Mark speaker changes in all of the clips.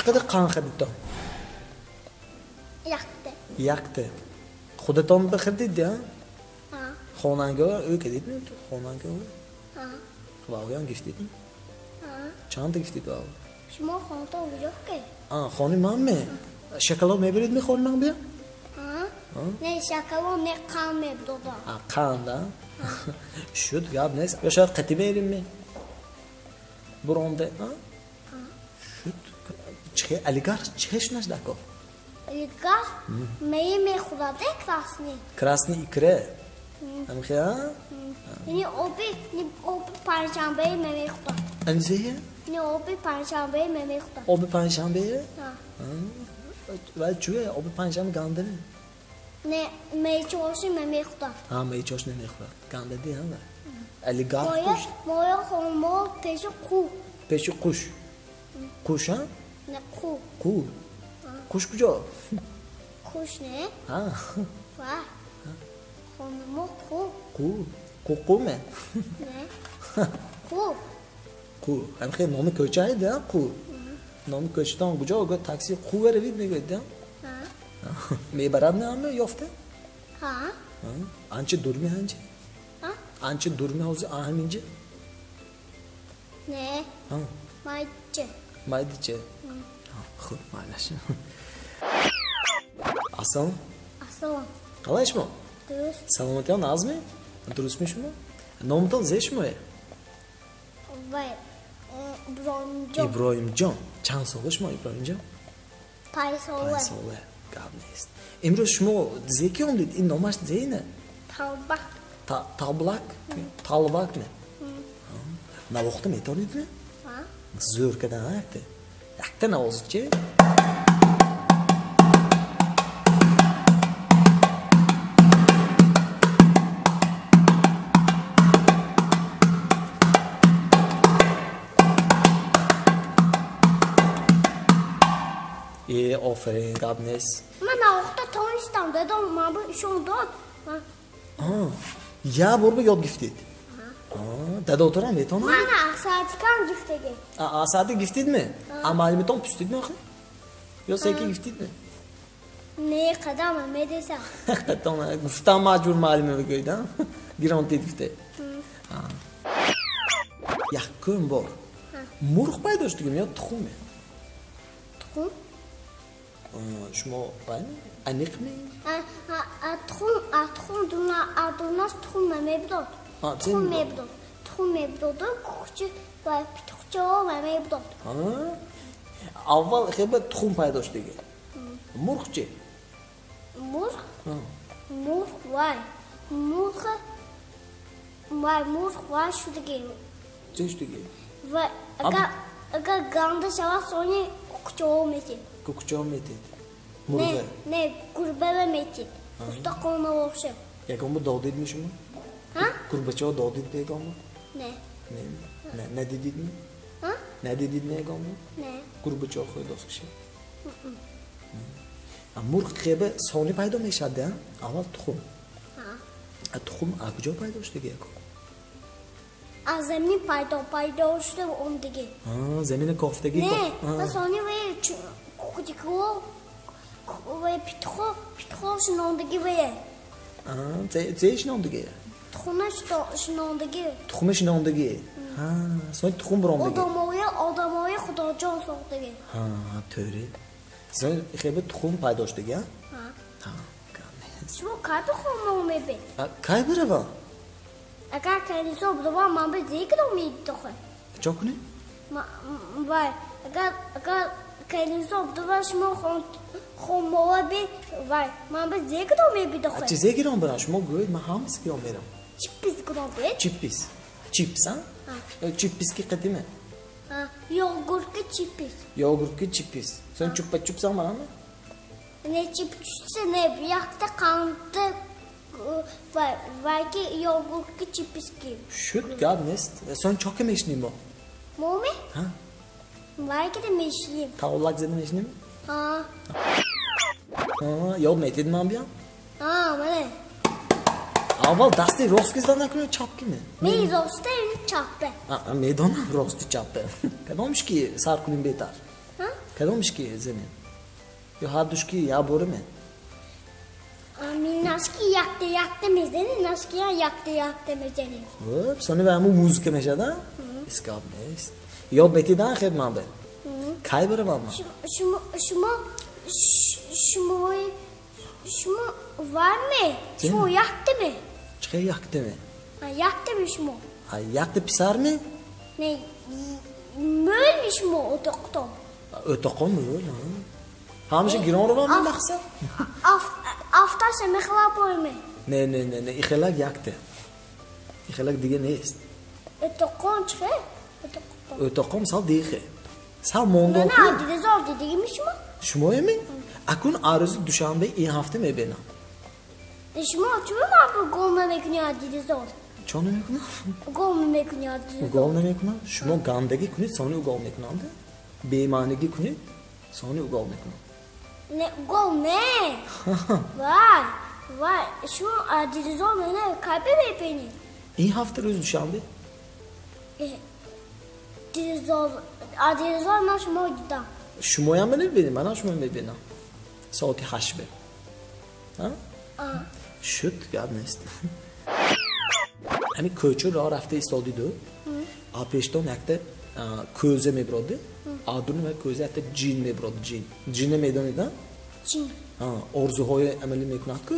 Speaker 1: chiqadi qanqirdi. Yaktı. Xudoton bir xirdi ya. Xonanga uy kedidmi? Xonanga uy. Xlogan giftidi. Çanta giftidi abi.
Speaker 2: Shmo xonta yok ki.
Speaker 1: Xoni mammi. Shokolad meberedmi xonang bu?
Speaker 2: Ne shokolad ne qan mebdoda.
Speaker 1: Qanda. Shu gap nes. O'sha qatiberimmi? Buronda, Shu chiqe aligar chiqish nashdako.
Speaker 2: Aligar me xudade krasniy.
Speaker 1: Krasniy ikra. Amxiya?
Speaker 2: Ni obi panshanbe me xuda.
Speaker 1: Anziya?
Speaker 2: Ni obi panshanbe me xuda.
Speaker 1: Obi panshanbe? Va chuya obi panshanbe gandani.
Speaker 2: Ne meychoshi me xuda.
Speaker 1: Meychoshi me xuda. Gandadi ha. Aligar.
Speaker 2: Moya xomo peşi ku.
Speaker 1: Peşi kuş. Kuş ha?
Speaker 2: Ne ku.
Speaker 1: Ku. Kuş kuca.
Speaker 2: Kuş ne? Va. Xomo ku.
Speaker 1: Ku me?
Speaker 2: Ne? Ku.
Speaker 1: Ku. Amxi nomi ko'chaydi ha, ku. Nomi ko'chdan kuca o taksi ku verib megaydi. Me baradni hamma yofta? Ancha durmi ancha. Ancha durmi hozir aminchi.
Speaker 2: Ne? Maychi.
Speaker 1: Maydichi. Xo'p, mana shu. Assalom.
Speaker 2: Assalom.
Speaker 1: Qalayshmi?
Speaker 2: Durust.
Speaker 1: Salomatyan azmi? Durustmishmi? Nomdan zeshmi?
Speaker 2: Vay. Ibrohimjon.
Speaker 1: Ibrohimjon. Chan so'g'ishmi Ibrohimjon?
Speaker 2: Paysola.
Speaker 1: Paysola. Gapnis. Imroz shmo zekion did in nomash zeyne.
Speaker 2: Talbak.
Speaker 1: Tablak. Talbakmi? Na vaqtim etonidmi? Zo'rkadan aytdi. Yaktan ovozchi. Aferin Gabnes.
Speaker 2: Mana vaqtda tanishdim, dedim, men bu ishondim.
Speaker 1: Ya borba yod giftid. Dada o'tiram betona.
Speaker 2: Mana Asadikan giftega.
Speaker 1: Asadi giftidmi? Amali beton pustidmi axir? Yo seki giftidmi?
Speaker 2: Ne qadam me desam.
Speaker 1: Qatona guftan majbur malimi go'ydan. Garanti gifte. Yakun bor. Murg paydoshdimi yo tuxummi?
Speaker 2: Tuxum?
Speaker 1: Shmo baymi? Aniqmi?
Speaker 2: Tuxum dunas tuxum mebdod. Tuxum mebdod kuchchi va pituqcho va mebdod.
Speaker 1: Avval xeba tuxum paydoshdigi. Murgchi.
Speaker 2: Murg? Murg vay. Murg vay shudigi.
Speaker 1: Cheshdigi.
Speaker 2: Va aga ganda shava soni kuchcho meti.
Speaker 1: Kuchcho meti.
Speaker 2: Ne gurbava meti. Usta qolma o'xshab.
Speaker 1: Yakon bu dodidmishmi? Gurbacho dodid deganmi? Ne dedidmi? Ne dedidmi deganmi?
Speaker 2: Ne.
Speaker 1: Gurbacho qo'ydoskishi. Murg xeba soni paydo meshadi, ha? Avval tuxum. Tuxum akjo paydoshdigi yakon.
Speaker 2: Zemin paydo shudi ondigi.
Speaker 1: Zemini koftagi.
Speaker 2: Ne, soni ve kuchiko ve pitxo shinondigi ve.
Speaker 1: Shinondigi.
Speaker 2: Tuxumna shinondigi.
Speaker 1: Tuxum shinondigi. So'ng tuxum birondigi.
Speaker 2: Odamoya xudojon so'qdigi.
Speaker 1: To'g'ri. So'ng xeba tuxum paydoshdigi, ha?
Speaker 2: Shu qadi xomomebe.
Speaker 1: Qay biri va?
Speaker 2: Agar kayniso budova mambe zekdo miydi.
Speaker 1: Chokuni?
Speaker 2: Vay, agar kayniso budova shmo xomobe vay, mambe zekdo miydi.
Speaker 1: Chi zekiron bilan shmo go'y, men hammasiga yon beraman.
Speaker 2: Chippis go'be?
Speaker 1: Chippis. Chips, ha? Chippisga qadimi?
Speaker 2: Yogurtga chippis.
Speaker 1: Yogurtga chippis. Sen chuppa chupsan manami?
Speaker 2: Ne chippis ne bir yoqda qanti Vayki yogurtga chippiski.
Speaker 1: Shut gap nest. Sen çok emeşniyim o.
Speaker 2: Momi? Vayki de meşliyim.
Speaker 1: Tavlak zedin eşniyim? Yol metedin mi ambiyan?
Speaker 2: Bana.
Speaker 1: Avval dasti roskizdan akılıyor çapki mi?
Speaker 2: Me rosti çappe.
Speaker 1: Meydana rosti çappe. Kadammış ki sarkulun betar. Kadomishki zemin. Yo hadushki ya borimi.
Speaker 2: Naski yaktı mezeni, naski yaktı mezeni.
Speaker 1: Hop, sonra ben bu müzik meşada. İskab ne? Yo betidan xeb mabe. Kay biri mama.
Speaker 2: Şumu var mı? Şumu yaktı mı?
Speaker 1: Çıkay yaktı mı?
Speaker 2: Yaktı mı şumu?
Speaker 1: Ha yaktı pisar mı?
Speaker 2: Ne? Mölmüş şumu o doktor?
Speaker 1: Ötokon mu öyle? Hamşe giron var mı maksat?
Speaker 2: Aftaşa mekla boymu?
Speaker 1: Ne. İxelak yaktı. İxelak dige ne ist?
Speaker 2: Ötokon çıkı?
Speaker 1: Ötokon sal diye. Sal mondo.
Speaker 2: Ne adide zor dediğim şumu?
Speaker 1: Şumo mi? Akun arızı düşanbe iyi hafta mı bena?
Speaker 2: Şumu açıyor mu abi golme mekni adide zor?
Speaker 1: Çonu mekuna?
Speaker 2: Golme mekni adide zor.
Speaker 1: Golme mekuna? Şumo gandagi kuni sonu gol mekuna aldı. Beymanigi kuni sonu gol mekuna.
Speaker 2: Ne gol ne? Vay. Şu adide zor ne? Kalbe beni.
Speaker 1: İyi hafta rüz düşanbe. Adide zor mu şumo gida? Şumoya mı ne benim? Ana şumo mu bena? Saati haşbe. Ha? Şut gab nest. Hani köçü ra rafte istodi do. Apeşton yakta köze mebrodi. Adunu ve köze yakta cin mebrodi cin. Cine meydonida.
Speaker 2: Cin.
Speaker 1: Orzuhoy ameli meknak ku.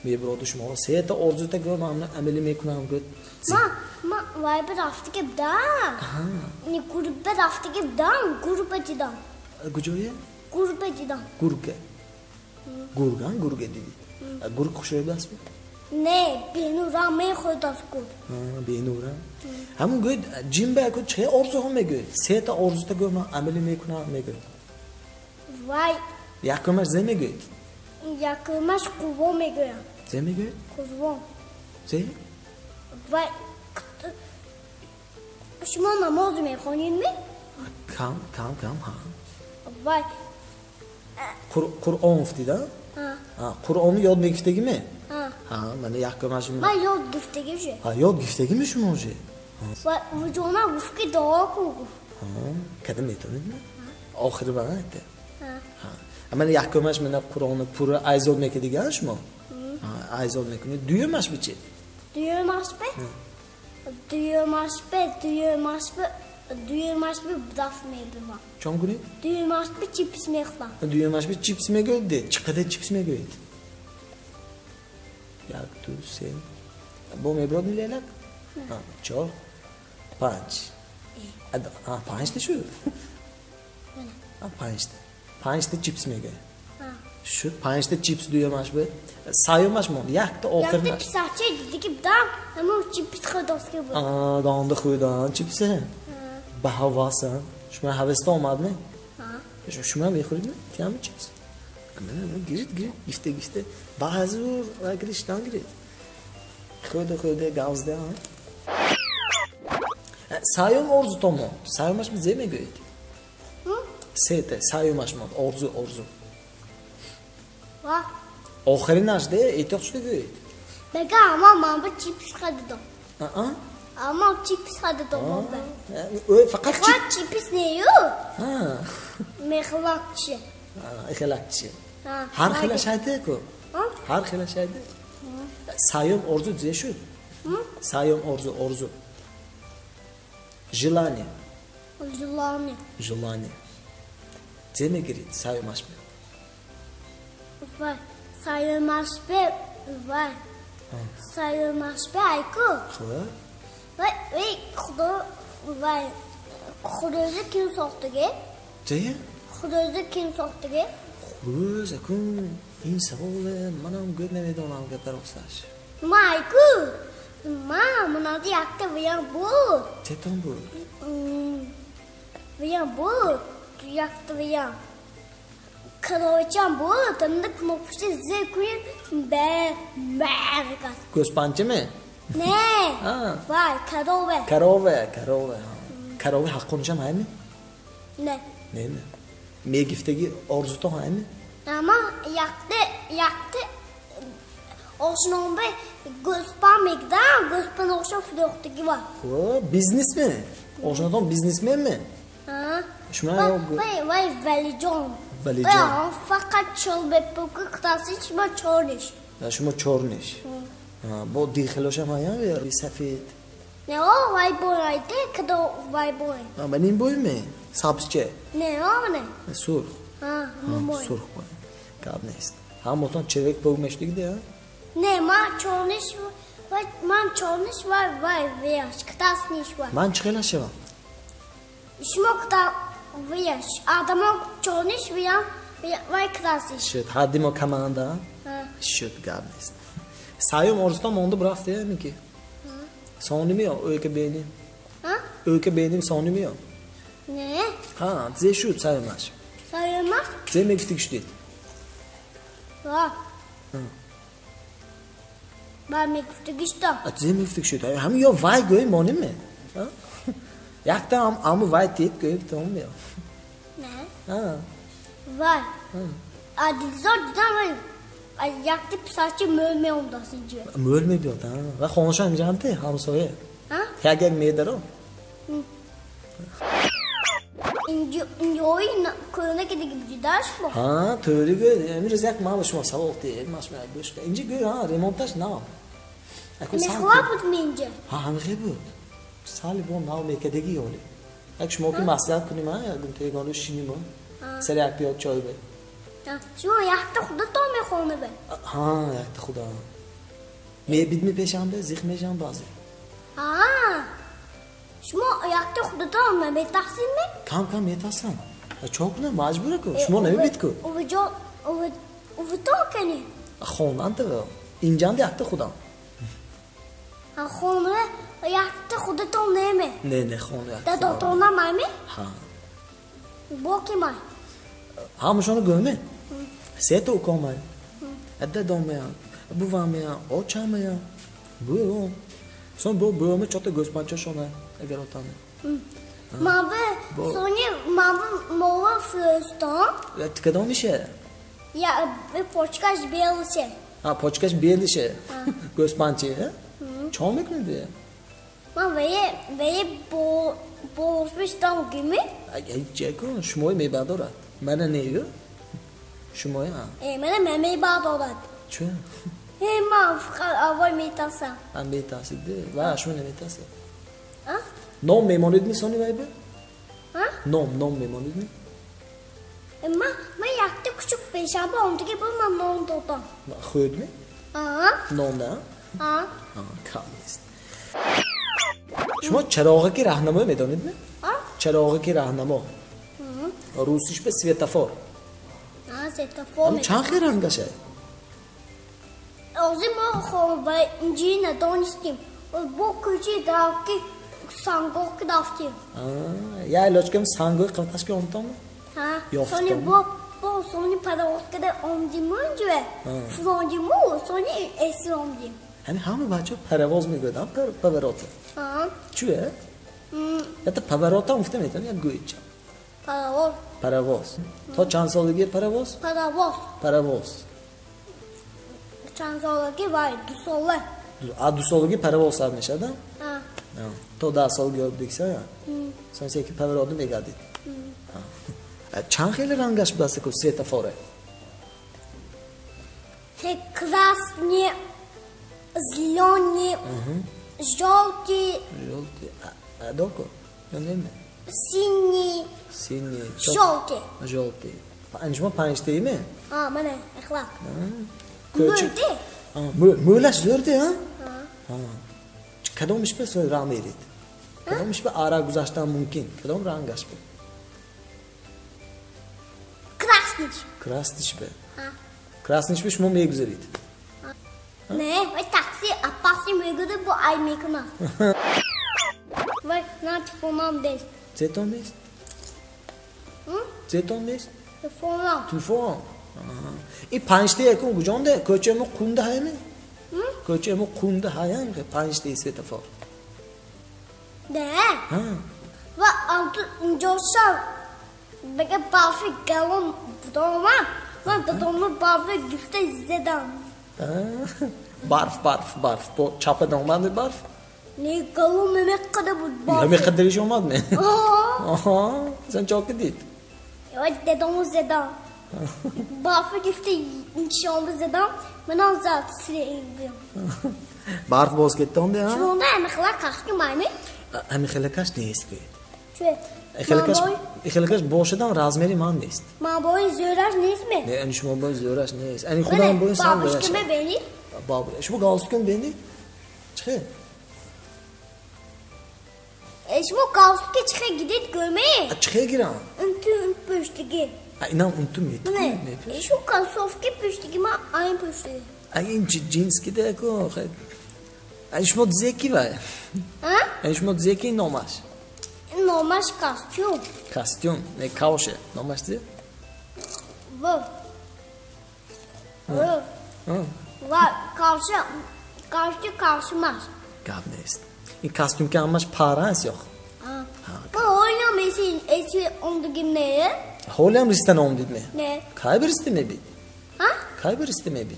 Speaker 1: Mebrodi şuma. Seyta orzu ta gör namna ameli meknak ku.
Speaker 2: Ma vay bir hafta gibi da. Ni gurbet hafta gibi da. Gurbetçiden.
Speaker 1: Gujoye?
Speaker 2: Gurbetçiden.
Speaker 1: Gurge. Gurge dedi. Gurg kuşoy bas mı?
Speaker 2: Ne? Benura me khodas kur.
Speaker 1: Benura. Ham good jimba ko çe orzu home good. Seta orzu ta görme ameli mekuna me good.
Speaker 2: Vay.
Speaker 1: Yakıma zeme good.
Speaker 2: Yakılmaz kuvo me good.
Speaker 1: Zeme good?
Speaker 2: Kuvo.
Speaker 1: Ze?
Speaker 2: Vay. Şuma namaz mı khonin mi?
Speaker 1: Kam ha.
Speaker 2: Vay.
Speaker 1: Kur'an ufti da? Kur'an'ı yod mektegi mi? Ha, bana yakıma şimdi.
Speaker 2: Ma yod giftegi şey.
Speaker 1: Ha, yod giftegi mi şu moje?
Speaker 2: Vay, vücuduna gufki doğa kugu.
Speaker 1: Kadın etoni mi? Ahir bana etti. Ama yakıma şimdi Kur'an'ı pura ayzol mekedi gelmiş mi? Ayzol mekedi. Duyuyormuş bir şey.
Speaker 2: Duyuyormuş bir daf meybi var.
Speaker 1: Çon günü?
Speaker 2: Duyuyormuş bir chips meybi.
Speaker 1: Duyuyormuş bir chips mi gördü? Çıkıda chips mi gördü? Yak tu sen. Bu mebrod mi lelak? Çor. Panç. Panç da şu. Panç da chips mi gördü? Şu panç da chips duyuyormuş bir. Sayıyormuş mu? Yak da okırmış.
Speaker 2: Yak da pisahçı dedi ki dam. Ama o chips kıdos gibi.
Speaker 1: Dağında kuyudan chipsi. Bahavasa. Şuna havesta olmadı mı? Şuna mı yıkırdı mı? Tiyamı chips. Girit. Gifte. Bazur. Girişten girit. Kuyuda gazda. Sayım orzu tomu. Sayımaş mı zeme göğüt? Sete. Sayımaş mı? Orzu.
Speaker 2: Va.
Speaker 1: Oxirin açtı. Etek göğüt.
Speaker 2: Beka ama bu chips kadıdım. Ama chips kadıdım ben.
Speaker 1: Fakat
Speaker 2: chips ne yok? Mekhlakçı.
Speaker 1: İxelakçı. Har xila şaydı ko. Har xila şaydı. Sayım orzu diye şu. Sayım orzu. Jilani. Zeme girit sayım açma.
Speaker 2: Vay. Sayılmaz be. Vay. Sayılmaz be ayku. Vay. Vay. Xudozda kim soktu ge?
Speaker 1: Zeye?
Speaker 2: Xudozda kim soktu ge?
Speaker 1: Xuduz akun insa oğle manam görmemedi onam gaplar oxlaş.
Speaker 2: Ma ayku. Ma bunaldı yaktı viyan bu.
Speaker 1: Teton bu.
Speaker 2: Viyan bu. Yaktı viyan. Kaloçan bu. Tanıdık mokuşu zekuyun. Be.
Speaker 1: Göz pançı mı?
Speaker 2: Ne? Vay karove. Karove
Speaker 1: hakkınca mı?
Speaker 2: Ne?
Speaker 1: Me giftegi orzuto ha mı?
Speaker 2: Ama yaktı. Olsun be gözpan mekdan gözpan olsun flörtü gibi var.
Speaker 1: Biznes mi? Olsun biznesmen mi? Şuna yok bu.
Speaker 2: Vay valijon.
Speaker 1: Valijon.
Speaker 2: Fakat çölbe bu kıtası şuma çorniş.
Speaker 1: Ya şuma çorniş. Bu diğeloş ama ya bir safet.
Speaker 2: Ne o vay boy de kado vay boy.
Speaker 1: Benim boy mu? Sabzce.
Speaker 2: Ne o ne?
Speaker 1: Surh.
Speaker 2: Boy.
Speaker 1: Surh boy. Kabnest. Motan çevik boğmuştu gidiyor ya.
Speaker 2: Ne man çorniş var. Man çorniş var veya kıtası niş var.
Speaker 1: Man çıkılaşı var.
Speaker 2: Şuma kıta veya adama çorniş veya vay kıtası.
Speaker 1: Şut haddim o kamanda. Şut kabnest. Sayım orstam onu bıraktı ya mı ki? Sonu mu ya? Öyle benim. Öyle benim sonu mu ya?
Speaker 2: Ne?
Speaker 1: Size şut sayılmaz.
Speaker 2: Sayılmaz?
Speaker 1: Size mi gittik şut?
Speaker 2: Ben mekuftuk işte.
Speaker 1: Size mi gittik şut? Hem ya vay göğüm onu mu? Yakta ama vay teyit göğüm tamam mı ya?
Speaker 2: Ne? Vay. Adilzor düzen var. Yaktı saçı mölme ondasın diyor.
Speaker 1: Mölme diyor da. Ve konuşan canım hamsoya. Ya gel meyder o.
Speaker 2: İnce oyun köyüne gidip gidiyoruz mu?
Speaker 1: Töre gör. Emir yak mamış masa oldu. Maşma başka. İnce gör remontaj ne?
Speaker 2: Ne xalabut mu ince?
Speaker 1: Hamxebut. Sali bu nav mekedegi yolu. Akşam okul maslahat kunima ya gün tegonu şinimo. Serak bir çay be.
Speaker 2: Şu yaktı xuda tome xonu be.
Speaker 1: Yaktı xuda. Me bitmi peşambe zihme jan bazı.
Speaker 2: Şuma yaktı xuda tome me tahsin mi?
Speaker 1: Kam metasam. Çok ne mecbur ko. Şuma ne bit ko.
Speaker 2: Uvu tokeni.
Speaker 1: Xondan da. İncan yaktı xuda.
Speaker 2: Xonu yaktı xuda tome mi?
Speaker 1: Ne xonu yaktı.
Speaker 2: Da tona mai mi? Bu ki mai?
Speaker 1: Hamış onu görme. Set o komay. Adda domaya. Bu vamaya. O çamaya. Bu o. Son bu mu çok da gözpança şona. Eğer o tane.
Speaker 2: Mavi mova flöston.
Speaker 1: Ya tıkadan bir şey.
Speaker 2: Ya bir poçkaş bir şey.
Speaker 1: Poçkaş bir şey. Gözpança ya. Çoğmak mı diye?
Speaker 2: Ve boğuşmuş tam gibi.
Speaker 1: Ay çeko. Şumoy me badora. Bana ne yiyor? Şumoy ha.
Speaker 2: Bana memeyi bağdolat.
Speaker 1: Çö.
Speaker 2: Avay metasa.
Speaker 1: Metası de. Va şunu ne metası? Nom memonid mi sonu vay be? Nom memonid mi?
Speaker 2: Ma yaktı küçük bir şamba ondu ki bu nom dodan.
Speaker 1: Xöd mi? Nom da? Kamist. Şuma çarogı ki rahnamo medonid mi? Çarogı ki rahnamo. Rusiş be svetafor.
Speaker 2: Svetafor
Speaker 1: mi? Çanxi ranga şey.
Speaker 2: O zaman ve incine donistim. Bu küçük davki sangok davki.
Speaker 1: Ya loçkem sangok kavtaşki onto mu?
Speaker 2: Sonra bu sonra para oskada omdimuncu ve frondimu sonra esi omdim.
Speaker 1: Hani hamı bacho paravoz mi gödam pavarota. Çüye? Ya da pavarota muhtemelen ya güç. Paravoz. To çansoligi paravoz? Paravoz.
Speaker 2: Çansoligi var dusolla.
Speaker 1: Dusoligi paravoz almış adam. To da sol gördükse ya. Sonra seki pavarodum egadi. Çanxeli rangaş bası ko svetafore.
Speaker 2: Te krasni, zloni, żółty.
Speaker 1: Doko. Ne mi?
Speaker 2: Sini. Żółty.
Speaker 1: Żółty. Anjma panç değil mi?
Speaker 2: Bana ahlak.
Speaker 1: Mülaş zörde ha? Kadom işbe söyle ramerit. Kadom işbe ara guzashtan mümkün. Kadom rangaş be. Krasniç be. Krasniç be şuma me güzelit.
Speaker 2: Ne? Ve taksi apasi me güzel bu ay me kına. Ve not formam des.
Speaker 1: Zeton des? Zeton des?
Speaker 2: Formam.
Speaker 1: Tu form. Pançte yakın gucan da köçemi kunda hay mı? Köçemi kunda hayan ki pançte svetafor.
Speaker 2: De. Ve altı incosan. Bege bafi galon budoma. Ben budoma bafi gifte izledim.
Speaker 1: Barf. Bu çapa normal barf.
Speaker 2: Ne galon memek kadar bu.
Speaker 1: Memek kadar iş olmaz mı? Aha. Sen çok gidip.
Speaker 2: Evet dedem zedam. Bafı gifte inşallah zedam. Ben azat sileyim.
Speaker 1: Barf boz gitti onda ya.
Speaker 2: Şu anda emekler kaçtı maymi.
Speaker 1: Emekler kaç ne istiyor?
Speaker 2: Şöyle.
Speaker 1: Ekhelekash boshidan razmeri man nest.
Speaker 2: Ma boy zörash nesmi?
Speaker 1: Ne ani shuma boy zörash nest. Ani xudan boy san zörash.
Speaker 2: Babushkime beni?
Speaker 1: Babu, shuma galstukun beni. Chiqi.
Speaker 2: Shuma galstukka chiqi gidit görmeyi.
Speaker 1: Chiqi giram.
Speaker 2: Untu püştigi.
Speaker 1: Inan untum yetdi.
Speaker 2: Ne? Shu kalsofki püştigi ma ayın püştigi.
Speaker 1: Ayın jinski de ko. Ani shuma dzeki va.
Speaker 2: Ha?
Speaker 1: Ani shuma dzeki nomash.
Speaker 2: Normal kostüm.
Speaker 1: Kostüm, ne kauše, nomaš ti?
Speaker 2: Bu. Va karşımaz.
Speaker 1: Gavnest. I kostüm ki amaş paras yok.
Speaker 2: Bu oyna mesin eski ondu gimneye.
Speaker 1: Holem risten om dedi mi?
Speaker 2: Ne?
Speaker 1: Kayber isteme bi.
Speaker 2: Ha?
Speaker 1: Kayber isteme bi.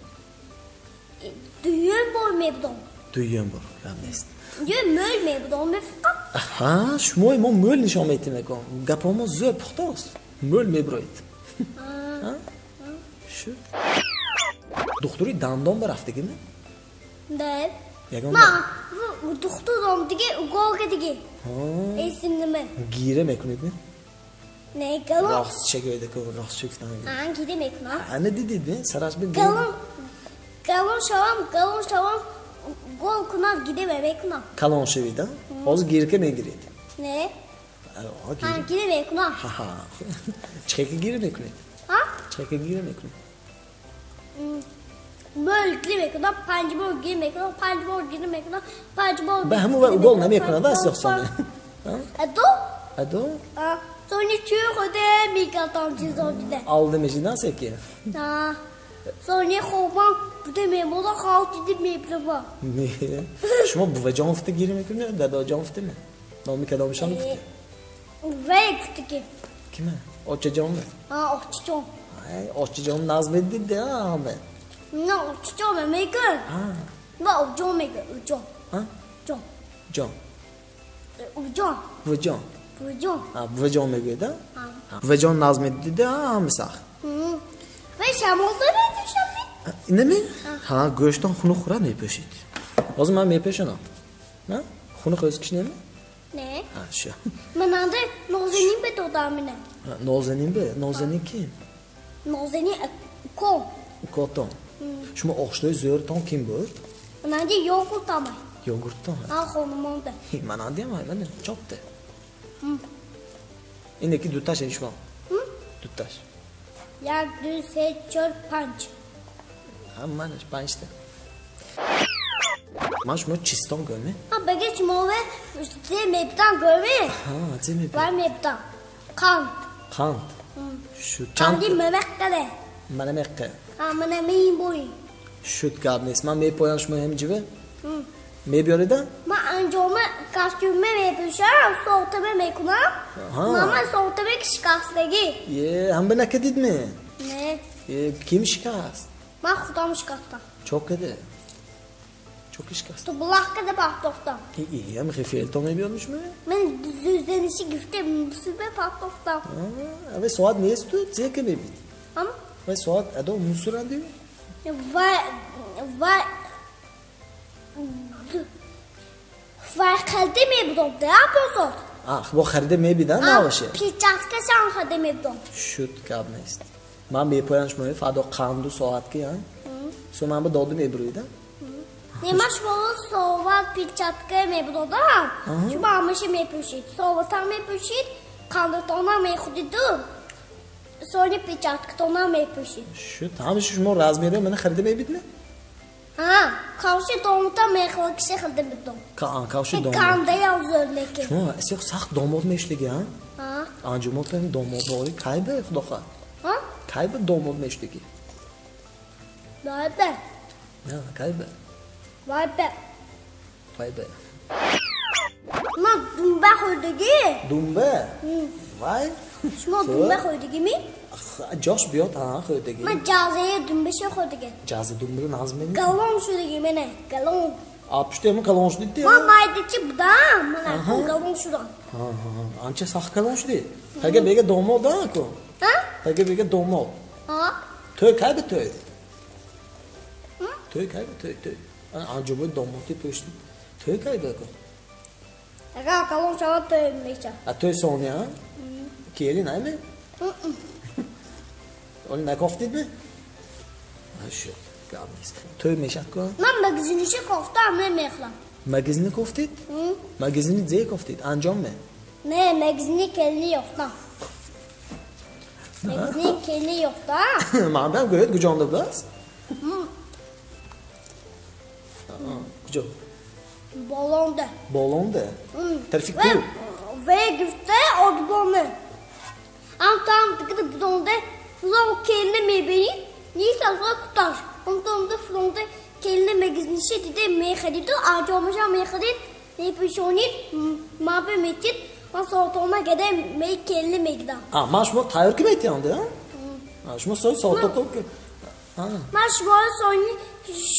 Speaker 2: Düğün bol mebdon.
Speaker 1: Düğün bol, gavnest.
Speaker 2: Düğün möl mebdon me fakat.
Speaker 1: Aha, shmoy mo möl nishon metime kon. Gapomo zö portos. Möl mebroit. Ha? Shu. Doktori dandon baraftigimi?
Speaker 2: Ne?
Speaker 1: Yagona.
Speaker 2: Ma, bu doktorum dige ugoga dige. Esimde mi?
Speaker 1: Gire mekunetmi?
Speaker 2: Ne galon?
Speaker 1: Rast çekoyde ko, rast çektan.
Speaker 2: Ha, gide mekuna.
Speaker 1: Ana dedi mi? Saraş bir
Speaker 2: Galon şavam. Gol kunav gide mekuna.
Speaker 1: Kalon şevida. Oz girke me giredi.
Speaker 2: Ne?
Speaker 1: Ha,
Speaker 2: gide mekuna.
Speaker 1: Ha. Çeke gire mekunet.
Speaker 2: Ha?
Speaker 1: Çeke gire mekunet.
Speaker 2: Möl gide mekuna, pancibol gide mekuna, pancibol.
Speaker 1: Ben hamu ve gol ne mekuna da yok sonra. Ado?
Speaker 2: Sonra çöğde mikatan çizordu.
Speaker 1: Aldı mecidan seki.
Speaker 2: Ha. Sonra xoban bu da memoda halt edip meplava.
Speaker 1: Ne? Şuma bu ve canfte gire mekunet da da canfte mi? Nomi kadar şanı fte.
Speaker 2: Ve kütüki.
Speaker 1: Kime? Oça canlı.
Speaker 2: Ha, oççum.
Speaker 1: Ay, oça canlı nazmedi de abi.
Speaker 2: Ne oççum mekun.
Speaker 1: Ha.
Speaker 2: Va oççum mekun, oççum.
Speaker 1: Ha?
Speaker 2: Can.
Speaker 1: Can.
Speaker 2: Oççum.
Speaker 1: Bu can.
Speaker 2: Oççum.
Speaker 1: Ha, bu ve can megede. Ha. Bu ve can nazmedi de ha misah.
Speaker 2: Ve şamolda ne düşen mi?
Speaker 1: Ne mi? Ha, göçten xunu xura ne peşit. O zaman me peşana. Ha? Xunu öz kişi ne mi?
Speaker 2: Ne?
Speaker 1: Ha, şu.
Speaker 2: Menande nozenin be dodamine.
Speaker 1: Nozenin be, nozenin kim?
Speaker 2: Nozenin ko.
Speaker 1: Koton. Şuma oxşloy zörton kim bu?
Speaker 2: Menande yoğurt tamay.
Speaker 1: Yogurttan.
Speaker 2: Ha, xonumonda.
Speaker 1: Manande ama ben çok de. İndeki dutaş şuma. Dutaş.
Speaker 2: Ya dün se çör panç.
Speaker 1: Aman işte. Maş mı çiston görme?
Speaker 2: Ha begeç move işte mebdan görme.
Speaker 1: Ha, cemi.
Speaker 2: Var mebdan. Kant.
Speaker 1: Kant. Şu çant.
Speaker 2: Kandi memekkale.
Speaker 1: Mana mekke.
Speaker 2: Ha mana meyin boy.
Speaker 1: Şut gabnes. Man me poyanş mı hem cive? Me böyle de?
Speaker 2: Ma anjoma kastüme mebuşar soğutame mekuna. Mama soğutame kişkaslegi.
Speaker 1: Ye, hem ben akadid mi?
Speaker 2: Ne?
Speaker 1: Kim şikast?
Speaker 2: Ma xudamış kasta.
Speaker 1: Çok kedi. Çok işkast.
Speaker 2: Tu bulak da bahtofta.
Speaker 1: İyi, hem xefel tome biyormuş mu?
Speaker 2: Men düzenişi gifte müsibe bahtofta.
Speaker 1: Ve Suat ne istiyor? Zeke bebi.
Speaker 2: Ama
Speaker 1: Ve Suat ado musura diyor.
Speaker 2: Var kaldı mı bu da yapıyorsun?
Speaker 1: Ah, bu xaride me bidan ne avaşı?
Speaker 2: Piçaska sen kaldı mı bu?
Speaker 1: Şut gabnes. Man me poyanş mı? Fado kandu Suat ki yani. So man bu doğdu me buruyda.
Speaker 2: Nemaş bu sova piçatka mı bu da? Şu mamışı mı püşit? Sova tam mı püşit? Kandı tona mı xudidu? Sonra piçatka tona mı püşit?
Speaker 1: Şut, tam şu mo razmeri mene xaride me bidne?
Speaker 2: Ha, kavşi doğumda mekho kişi kaldı mı bu?
Speaker 1: Kavşi domod.
Speaker 2: Kandı yazırleki.
Speaker 1: Şmo, esyok sax domod meşligi ha?
Speaker 2: Ha?
Speaker 1: Anjumot benim domod boğu kaybe xudoqa.
Speaker 2: Ha?
Speaker 1: Kaybe domod meşligi.
Speaker 2: Vay be.
Speaker 1: Ya, kaybe.
Speaker 2: Vay be.
Speaker 1: Kaybe.
Speaker 2: Ma dumba khoydagi.
Speaker 1: Dumbe. Vay.
Speaker 2: Şmo dumba khoydagi mi?
Speaker 1: Josh biyot ha xoydagi.
Speaker 2: Ma cazeye dumba şey khoydagi.
Speaker 1: Cazı dumbe nazmeni.
Speaker 2: Galon şudagi mene. Galon.
Speaker 1: 60 mı kalonş dedi ya?
Speaker 2: Maydachi budan, mana kalonşudan.
Speaker 1: Ancha saq kalonş dedi. Taga bega domol da ku. Taga bega domol. To'y kaybi to'y. To'y kaybi to'y. Ancha bu domol deb qo'yishdi. To'y kaybi ku.
Speaker 2: Aga kalonşudan to'y mecha.
Speaker 1: To'y soni ha? Kelin aymi? Onu ne koftidmi? Ha shu. Gabnis. To'y meshak ku.
Speaker 2: Man magazinchi kofta men mehlam.
Speaker 1: Magazinni koftid? Magazinni zey koftid. Anjommi?
Speaker 2: Ne magazinni kelni yo'q da. Magazinni kelni yo'q da.
Speaker 1: Ma'dan go'yat gujonda bilas. Gujo.
Speaker 2: Bolonda.
Speaker 1: Bolonda. Trafik ku.
Speaker 2: Ve gifte odbonu. Antam tıkıdı budonda. Fuzon kelni mebeni. Nisa kutar. Ondan fronda kelni magazinchi dedi mehadidu ajomusha mehadid. Ne pishonit mabe metit. Ma sortoma gede me kelni megda.
Speaker 1: Maşmo tayyor kim aytgandi ha? Maşmo soy sortotok.
Speaker 2: Ma shmol soni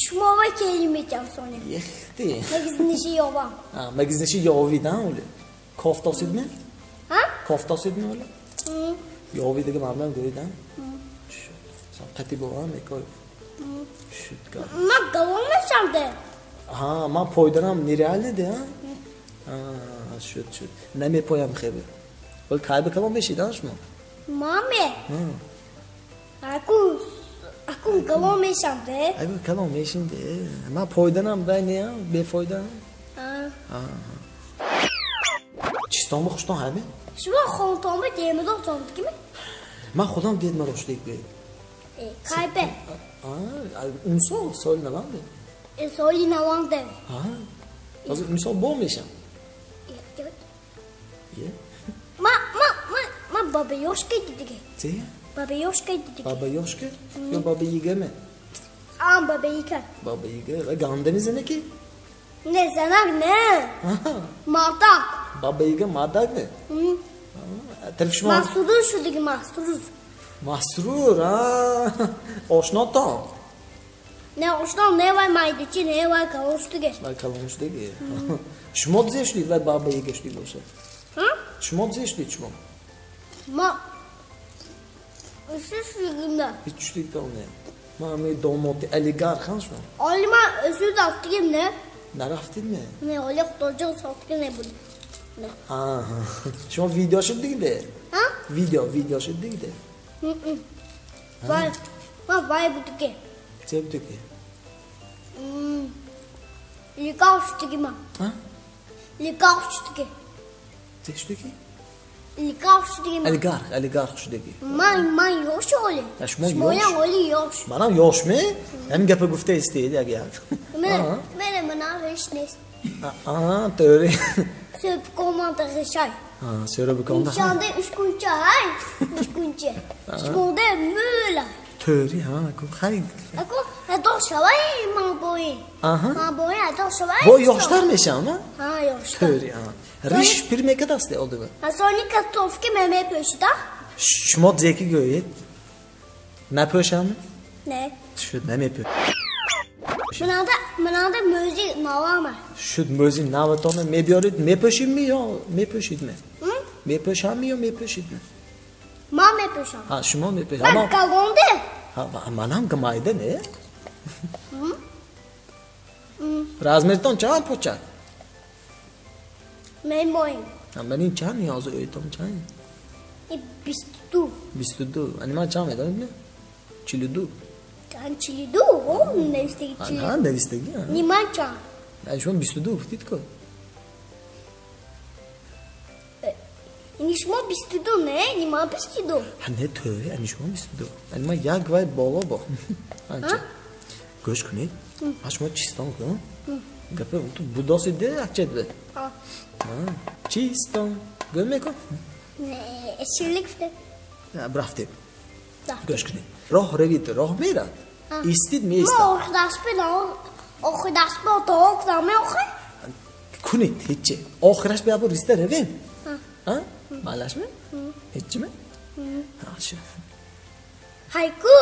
Speaker 2: shmova kelni metam soni.
Speaker 1: Yexti.
Speaker 2: Magazinchi yo'ba.
Speaker 1: Magazinchi yo'vidan o'li. Koftosidmi?
Speaker 2: Ha?
Speaker 1: Koftosidmi o'li? Yo'vidagi ma'lum go'ydan. Shu. Qati bo'lam ekoy. Shu.
Speaker 2: Ma galonmashamda.
Speaker 1: Man poydanam nerealni de ha? Shu. Nima poyam xebi. Ol kaybi kalon beshidan shmo.
Speaker 2: Mami. Aku galonmashamda.
Speaker 1: Ay bu kalon beshinde. Man poydanam da ne ya? Befoydan. Chistonmi xushton hami?
Speaker 2: Shuma xontomba demida o'tondikmi?
Speaker 1: Man xudam dedma roshlik be.
Speaker 2: Kaybe.
Speaker 1: Unso so'lina manda.
Speaker 2: So'lina manda.
Speaker 1: Hozir unso bo'lmaysan. Ye.
Speaker 2: Ma baba yoshga dediga.
Speaker 1: Sen?
Speaker 2: Baba yoshga dediga.
Speaker 1: Baba yoshga? Yo baba yigami?
Speaker 2: Baba yiga.
Speaker 1: Baba yiga. Va gandaniz niki?
Speaker 2: Ne zanak ne? Madak.
Speaker 1: Baba yiga madakmi? Tilfishmon.
Speaker 2: Masrur shudigi masrur.
Speaker 1: Masrur ha. Oshnoton.
Speaker 2: Ne oshnon ne vay maydichi ne vay kalonshdigi.
Speaker 1: Vay kalonshdigi. Shmod zeshli va baba yiga shli bo'lsa. Shmod zeshli shmod.
Speaker 2: Ma Üsüzlüğümde.
Speaker 1: Hiç düştük de onu. Mami domoti oligarx ham shmo.
Speaker 2: Olma özür attıgım ne?
Speaker 1: Naraftid mi?
Speaker 2: Ne öyle kutucu sattıgım ne bu?
Speaker 1: Shmo video shiddigde. Video shiddigde.
Speaker 2: Vay. Vay bu tiki.
Speaker 1: Sebdiki.
Speaker 2: Ligav shiddigim ha? Ligav shiddigim.
Speaker 1: Teshdiki?
Speaker 2: Ligav shiddigim.
Speaker 1: Oligarx shidigi.
Speaker 2: Man yosh o'li.
Speaker 1: Shmo
Speaker 2: yosh. O'li yosh.
Speaker 1: Manam yoshmi? Ham gapga gufta istaydi agar.
Speaker 2: Mana hech nes.
Speaker 1: To'g'ri.
Speaker 2: Söp komanda rishay.
Speaker 1: So'rab konda.
Speaker 2: Shanda 3 kuncha hay. 3 kuncha. Shmoda mula.
Speaker 1: To'g'ri, ku hay.
Speaker 2: Aku adoshavay ma boy. Ma boy adoshavay.
Speaker 1: Bu yoshlarmishami?
Speaker 2: Yoshlar.
Speaker 1: To'g'ri, Rish pirmekadasda oldimi?
Speaker 2: Soni kartofka meme pöshda.
Speaker 1: Shmod zeki go'yet. Na pöshami?
Speaker 2: Ne?
Speaker 1: Shu nima pö.
Speaker 2: Manada müzik navama.
Speaker 1: Shu müzik navatoni me biorit me pöshidmi yo me pöshidmi? Me pöshami yo me pöshidmi?
Speaker 2: Ma me pösham.
Speaker 1: Shmo me pösh.
Speaker 2: Ama kalonde.
Speaker 1: Manam gamayda ne? Razmerton chan pochak.
Speaker 2: Men boyim.
Speaker 1: Menin chan hozir o'ytom chan. 22. Anima chan edammi? Chilidu.
Speaker 2: Chilidu? Ne istegi chilidu?
Speaker 1: Ne istegi?
Speaker 2: Nima chan?
Speaker 1: Shmo 22 ftitko.
Speaker 2: Nishmo 22 ne? Nima 22?
Speaker 1: Ne to'g'ri, shmo 22. Anima yak va bolo bor. Ancha. Go'sh kuni. Shmo chiston ku. Gapi bu dosida akchadi. Chiston. Go'meko?
Speaker 2: Ne, esirlik fte.
Speaker 1: Brafte. Go'sh kuni. Roh revit, roh merat. Istid mi ista?
Speaker 2: Ma oxdash pe tok da me oxe.
Speaker 1: Kuni hiç. Oxirash be bu rista revin. Malashmi? Hichmi? Shu.
Speaker 2: Hayku.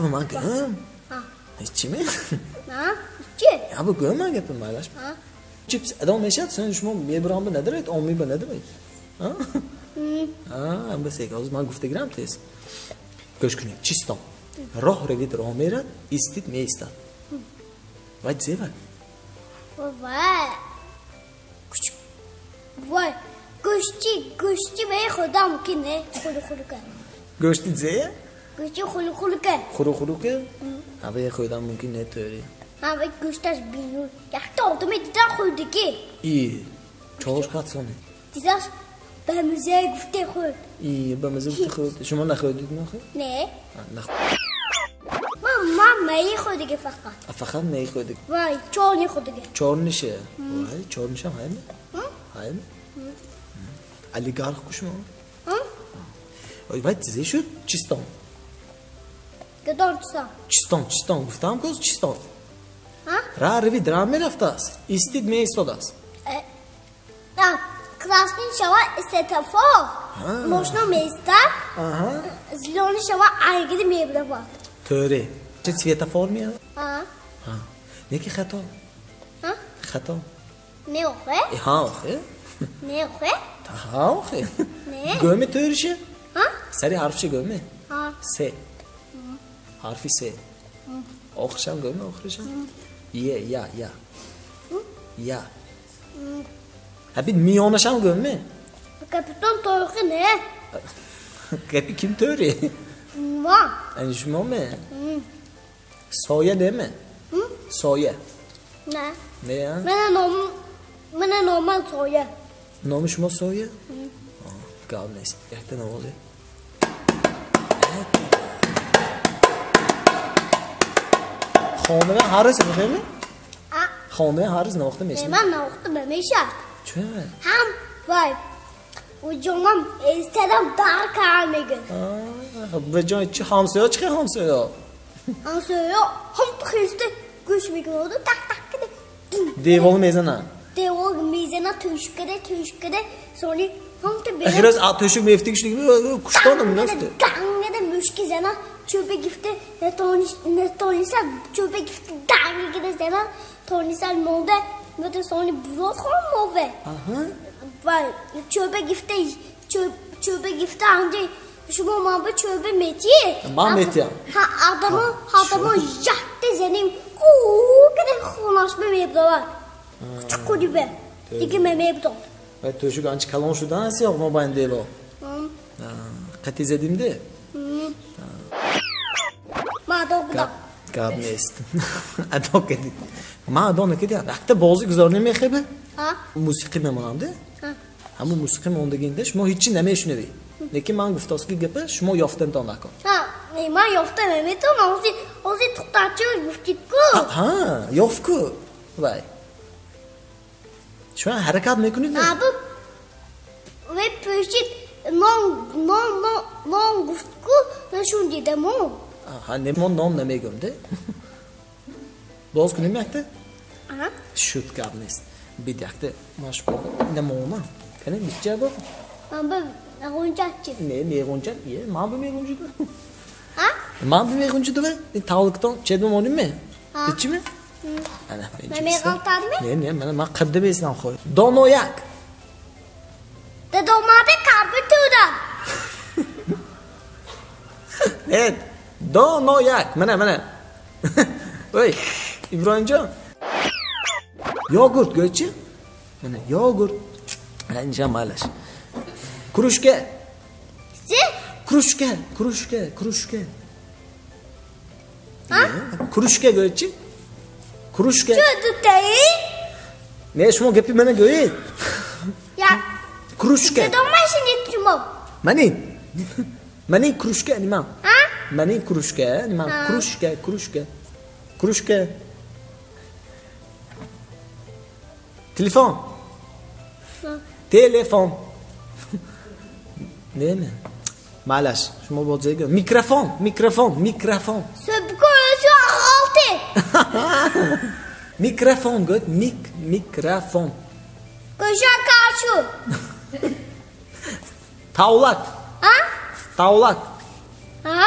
Speaker 1: Bu magam. İçi mi?
Speaker 2: Ha? İçi.
Speaker 1: Ya bu görme gapim maylaşma.
Speaker 2: Ha?
Speaker 1: Chips adam meşat sen şuma mebramba nedir et 10 mil nedir et? Ha? Ha, bas ek az man gufte gram tez. Köşküne çistom. Roh revid roh merat istit meista. Vay zeva.
Speaker 2: Vay. Küçük. Vay. Goşti ve xudam ki ne? Xulu ka.
Speaker 1: Goşti zeye?
Speaker 2: Goşti xulu ka.
Speaker 1: Xulu ka? Abi ya xudam mümkün ne töre.
Speaker 2: Ha ve goştaş binu. Yakta oldu mu dida xuldu ki.
Speaker 1: İyi. Çoğuş kat sonu.
Speaker 2: Dizas ben müziğe gufte xul.
Speaker 1: İyi, ben müziğe gufte xul. Şuma ne xuduk ne xul?
Speaker 2: Ne?
Speaker 1: Ne xul.
Speaker 2: Mama iyi xudu ki fakat.
Speaker 1: Fakat ne xuduk?
Speaker 2: Vay çoğunu xudu ki.
Speaker 1: Çornişe. Vay çornişe hay mı? Hay mı? Oligark kuş mu?
Speaker 2: Hı?
Speaker 1: Vay size şu çiston.
Speaker 2: Gdorsa.
Speaker 1: Çiston. Guftam koz çiston.
Speaker 2: Ha?
Speaker 1: Ra revi drame raftas. İstid me istodas.
Speaker 2: Da klasni şava setafor. Možno mesta.
Speaker 1: Aha.
Speaker 2: Ziloni şava aygıdı mebra bak.
Speaker 1: Töre. Çe svetafor mi ya?
Speaker 2: Ha?
Speaker 1: Ha. Ne ki xato?
Speaker 2: Ha?
Speaker 1: Xato.
Speaker 2: Ne oxe?
Speaker 1: Ha oxe.
Speaker 2: Ne oxe?
Speaker 1: Ha oxe.
Speaker 2: Ne?
Speaker 1: Göme törüşe.
Speaker 2: Ha?
Speaker 1: Sari harfçe göme.
Speaker 2: Ha?
Speaker 1: S. Harfi S. Okşam göme okşam. Ye ya. Ya. Ha bir miyonaşam göme.
Speaker 2: Kapitan Torku ne?
Speaker 1: Kapi kim töre?
Speaker 2: Va.
Speaker 1: Anjmo me. Soya deme. Soya.
Speaker 2: Ne?
Speaker 1: Ne ya?
Speaker 2: Mene normal soya.
Speaker 1: Nomuş mu soya? Gal neyse. Yakta ne oluyor? Xonada hariz mi?
Speaker 2: Ha?
Speaker 1: Xonada hariz ne vaqtda meşin?
Speaker 2: Ben ne oxtu memişa.
Speaker 1: Çö?
Speaker 2: Ham vay. Ucumam istemem daha kalmagın.
Speaker 1: Ve can içi hamsoya çıkıyor hamsoya.
Speaker 2: Ansoyo ham tıkıstı güçmük oldu tak tak dedi.
Speaker 1: Devol mezana.
Speaker 2: Devol mezana tüşkede sonra ham da böyle.
Speaker 1: Biraz ateşik meftik işte gibi kuştanım nasıl?
Speaker 2: Dangede müşkizana çöpe gifte ne tonisa çöpe gifte dangede sana tonisa molde böyle sonra brot ham ve.
Speaker 1: Aha.
Speaker 2: Vay çöpe gifte anca şu mama çöpe meti.
Speaker 1: Meti.
Speaker 2: Ha adamı yaktı senin. Kuuu kadar konuşma mevzular. Küçük kodu be. Diki mevzu.
Speaker 1: Ve töşük ançı kalan şuradan nasıl yok mu ben değil o? Kat izlediğimde.
Speaker 2: Ma doğuda.
Speaker 1: Gab neyst. Adok edin. Ma adon kedi. Akta bozuk zorlu mu xebe?
Speaker 2: Ha?
Speaker 1: Musiki memonamdı.
Speaker 2: Ha.
Speaker 1: Ama musiki onda ginde şmo hiç neme şunu bir. Lekin man guftoski gepe şmo yoftem ton nakon.
Speaker 2: Ha, ma yofta mevzu ozi tutatçı yuftikku.
Speaker 1: Ha, yofku. Vay. Şu an harekat mekunid mi?
Speaker 2: Abi ve pöşit non guftikku ve şun dedim o.
Speaker 1: Ha ne mon nom neme gömde. Boz günü mü yaktı?
Speaker 2: Ha?
Speaker 1: Şut gabnest. Bir yaktı. Maş bu. Ne mona? Kene bitçe bu.
Speaker 2: Ama goncaççı.
Speaker 1: Ne gonca? Ye, ma bu me gonca.
Speaker 2: Ha?
Speaker 1: Ma bu me gonca da ve tavlıktan çedum onu mu?
Speaker 2: Ha.
Speaker 1: Bitçi mi? Ana.
Speaker 2: Meme kaltar mı?
Speaker 1: Ne mana qadda besdan qo'y. Donoyak.
Speaker 2: De domate kapituda.
Speaker 1: Evet. Donoyak. Mana. Oy, İbrahimcan. Yogurt göçü. Mana yogurt. Anca malaş. Kruşke.
Speaker 2: Si?
Speaker 1: Kruşke.
Speaker 2: Ha?
Speaker 1: Kruşke göçü. Kruşke.
Speaker 2: Çödüteyi.
Speaker 1: Ne şmo gepi mana göğe.
Speaker 2: Ya.
Speaker 1: Kruşke.
Speaker 2: De domaşın etçimo.
Speaker 1: Mani kruşke animam.
Speaker 2: Ha?
Speaker 1: Mani kruşke animam. Kruşke. Telefon. Telefon. Ne mi? Malaş. Şmo bozayga. Mikrofon.
Speaker 2: Söbko özü altı.
Speaker 1: Mikrofon göt. Mikrofon.
Speaker 2: Koşa karşı.
Speaker 1: Tavlak.
Speaker 2: Ha?
Speaker 1: Tavlak.
Speaker 2: Ha?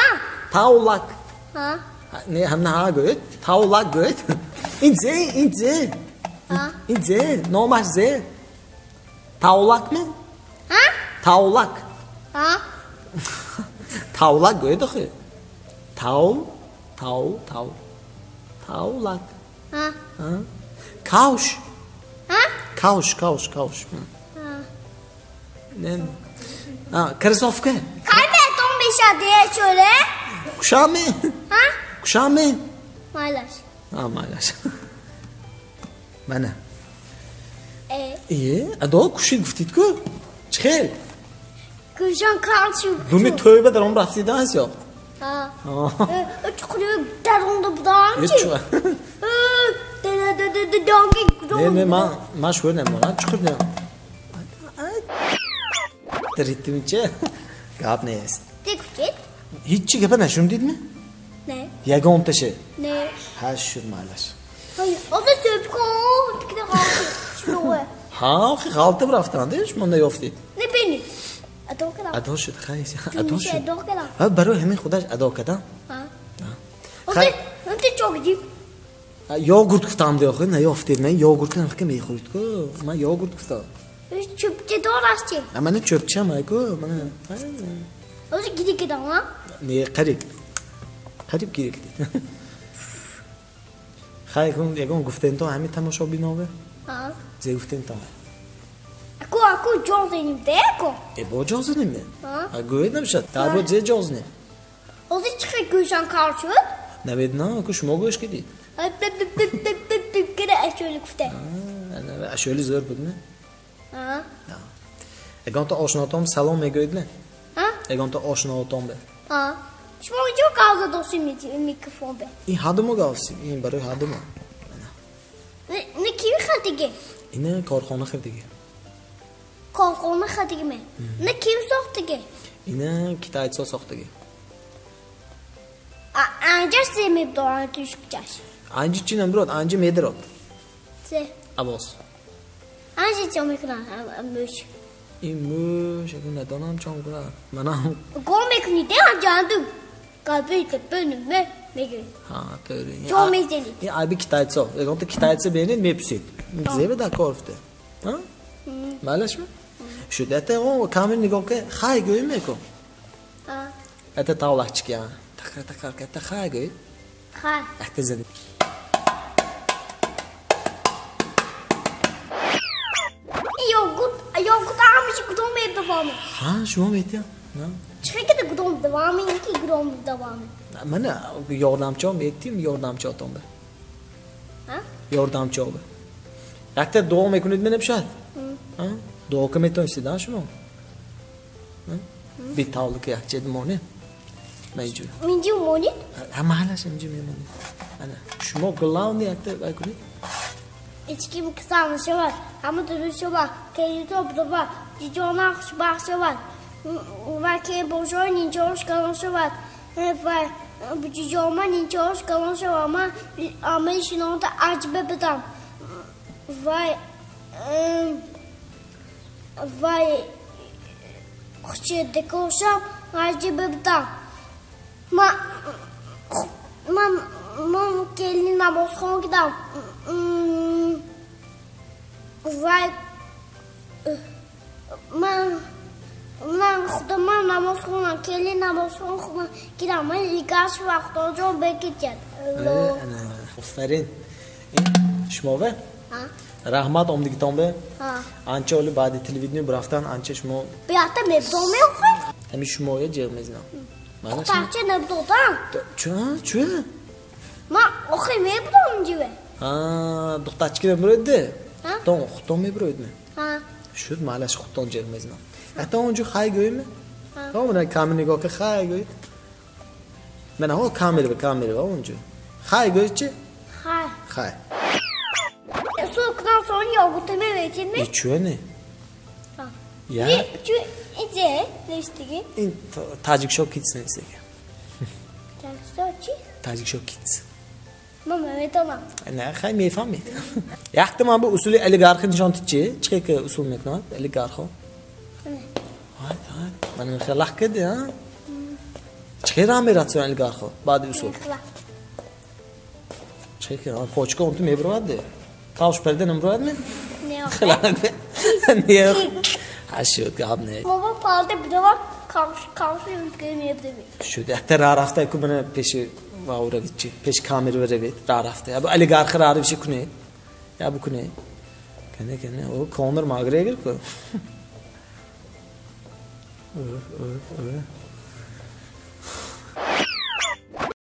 Speaker 1: Tavlak.
Speaker 2: Ha?
Speaker 1: Ne hem ha göt. Tavlak göt. İnce.
Speaker 2: Ha?
Speaker 1: İnce. Normal z. Tavlak mı?
Speaker 2: Ha?
Speaker 1: Tavlak.
Speaker 2: Ha?
Speaker 1: Tavlak göt ki. Tavlak.
Speaker 2: Ha?
Speaker 1: Ha? Kauş.
Speaker 2: Ha?
Speaker 1: Kauş.
Speaker 2: Ha?
Speaker 1: Ne? Ha, krasovka.
Speaker 2: Kaybet 15 diye şöyle.
Speaker 1: Kuşağı mı?
Speaker 2: Ha?
Speaker 1: Kuşağı mı?
Speaker 2: Maalesef.
Speaker 1: Ha maalesef. Bana.
Speaker 2: İyi.
Speaker 1: Ado kuşu guftitku. Çıkıl.
Speaker 2: Kuşan karşı.
Speaker 1: Bunu tövbe der umra hafsidans yok.
Speaker 2: Ha. Çıkıyor der onda bu da önce.
Speaker 1: Hiç var. Ne ma şöyle ne var? Çıkır ne? Ritmi içe. Gap ne jest?
Speaker 2: Dikkat.
Speaker 1: Hiç çıkıp ne şunu değil mi?
Speaker 2: Ne?
Speaker 1: Yagon taşı.
Speaker 2: Ne?
Speaker 1: Ha şu maalesef.
Speaker 2: Hayır. O da söp ko. Dikkat kaldı.
Speaker 1: Ha, haltı bıraktın değil mi? Onda yofti.
Speaker 2: Ne beni? Ado kadar.
Speaker 1: Ado şu khayis. Ado şu.
Speaker 2: Ado kadar.
Speaker 1: Ha baro hemen xudaş ado kadar.
Speaker 2: Ha. O da çok dip.
Speaker 1: Yoğurt kuftam diyor. Ne yofti ne yoğurttan hakkı mı yiyorduk? Ma yoğurt kuftam.
Speaker 2: Çöpçe doğraşçı.
Speaker 1: Ama ne çöpçem ay ko. Bana.
Speaker 2: O da gidik ama.
Speaker 1: Ne qarib. Qarib gidik. Hay kon yagon guften to hami tamoshabin ave.
Speaker 2: Ha.
Speaker 1: Ze guften to.
Speaker 2: Aku joznim deko.
Speaker 1: Bo jozne mi?
Speaker 2: Ha.
Speaker 1: Goydam shat. Ta bo ze jozne.
Speaker 2: O da çıkıyor kuşan karşı.
Speaker 1: Ne vedna kuş mogoş kedi.
Speaker 2: Kire şöyle kufte.
Speaker 1: Ana şöyle zor budne.
Speaker 2: Ha.
Speaker 1: Egon to oshnotom salom megoydne.
Speaker 2: Ha?
Speaker 1: Egon to oshnotom be.
Speaker 2: Ha. Şu an çok ağzı dostu mikrofon be.
Speaker 1: İn hadımo gavsi. İn baro hadımo.
Speaker 2: Ne kimi xatige?
Speaker 1: İne korxona xirdige.
Speaker 2: Korkona xatige mi? Ne kim soxtige?
Speaker 1: İne kitaytso soxtige.
Speaker 2: Anca sevmeyip doğan düşükçaş.
Speaker 1: Anji çinem brot, anji medrot.
Speaker 2: Se.
Speaker 1: Abos.
Speaker 2: Anca çomikran müş.
Speaker 1: İmü şekilde donam çongura. Manam.
Speaker 2: Gomekni de ancandım. Kalbi de bölünme megür.
Speaker 1: Ha töre.
Speaker 2: Çomezeli.
Speaker 1: Ya abi kitaytso. Egon to kitaytso beğenin mepsit. Zeve da korfte. Ha? Malaş mı? Şu dete o kamil nigoke hay göğüme ko.
Speaker 2: Ha.
Speaker 1: Ete tavlak çık ya. Takar kete hay göğü.
Speaker 2: Ha.
Speaker 1: Ehtezedim.
Speaker 2: Yogut almış gudom hep devamı.
Speaker 1: Ha şu mu et ya? Ha?
Speaker 2: Çıkıyor da gudom devamı, iki gudom devamı.
Speaker 1: Mana yordamchi olma etdim yordamchi otomda.
Speaker 2: Ha?
Speaker 1: Yordamchi oldu. Yakta doğum ekonomik ne yapacağız? Ha? Doğum komiton istedim şunu. Ha? Bir tavlık yakçedim onu. Mecbur.
Speaker 2: Minci monit?
Speaker 1: Ama hala şimdi mi? Ana şu mu glavni yakta ekonomik?
Speaker 2: İçki mi kısalmışı var. Ama duruşu var. Kendi toplu var. Cici ona bahçe var. Var ki boş oynayınca hoş kalmışı var. Var. Bu cici olmayınca hoş kalmışı var ama işin onda acı bebeden. Vay. Vay. Kuşu koşam acı bebeden. Ma gelin namaz kılın gidem. Vay. Man xudama namaz kılın gelin namaz kılın gidem. Ben ligaş vakti olacağım bekleteceğim.
Speaker 1: Ana. Aferin. Şmove?
Speaker 2: Ha?
Speaker 1: Rahmat omdigi tombe.
Speaker 2: Ha.
Speaker 1: Ancha oli ba'di televideniya biraftan ancha shmo.
Speaker 2: Bir hafta mevdom yok.
Speaker 1: Hemi shmoya jermezna. Mana shmo.
Speaker 2: Tahçe ne budan?
Speaker 1: Çu.
Speaker 2: Ma oxi mevdom gibi.
Speaker 1: Ha, duqtachkina birodi.
Speaker 2: Ha?
Speaker 1: Xuton me birodmi?
Speaker 2: Ha.
Speaker 1: Shud malash xuton jermezna. Hatta onju xay goymi?
Speaker 2: Ha.
Speaker 1: Ha, mana kamini goke xay goy. Mana ho kamera va onju. Xay goychi?
Speaker 2: Hay.
Speaker 1: Xay.
Speaker 2: Soğuktan sonra yoğurtlamaya verecek mi?
Speaker 1: Çu ne?
Speaker 2: Ha.
Speaker 1: Ya.
Speaker 2: Çu ece ne istedi?
Speaker 1: In Tajik Show Kids ne istedi?
Speaker 2: Saçı.
Speaker 1: Tajik Show Kids.
Speaker 2: Mama evet tamam.
Speaker 1: Ne xay mi fahmi. Yaxtım abi usulü oligarxi nishon tichi, chiqqa usul meknat, oligarxo.
Speaker 2: Ne?
Speaker 1: Hay. Mana xalaq kedi ha. Chiqira mi ratsion oligarxo, ba'di usul. Çekil. Poçka onu mebruadde. Kavş perden mebruadde.
Speaker 2: Ne yok?
Speaker 1: Niye? Ha şu kabne.
Speaker 2: Baba palde bir de var. Kavş ülkeyi
Speaker 1: Şu da rarafta ku bana peşi vaura gitçi. Peş kamera verevet rarafta. Ya bu oligark rarı bir şey kune. Ya bu kune. Kene o Conor McGregor ko.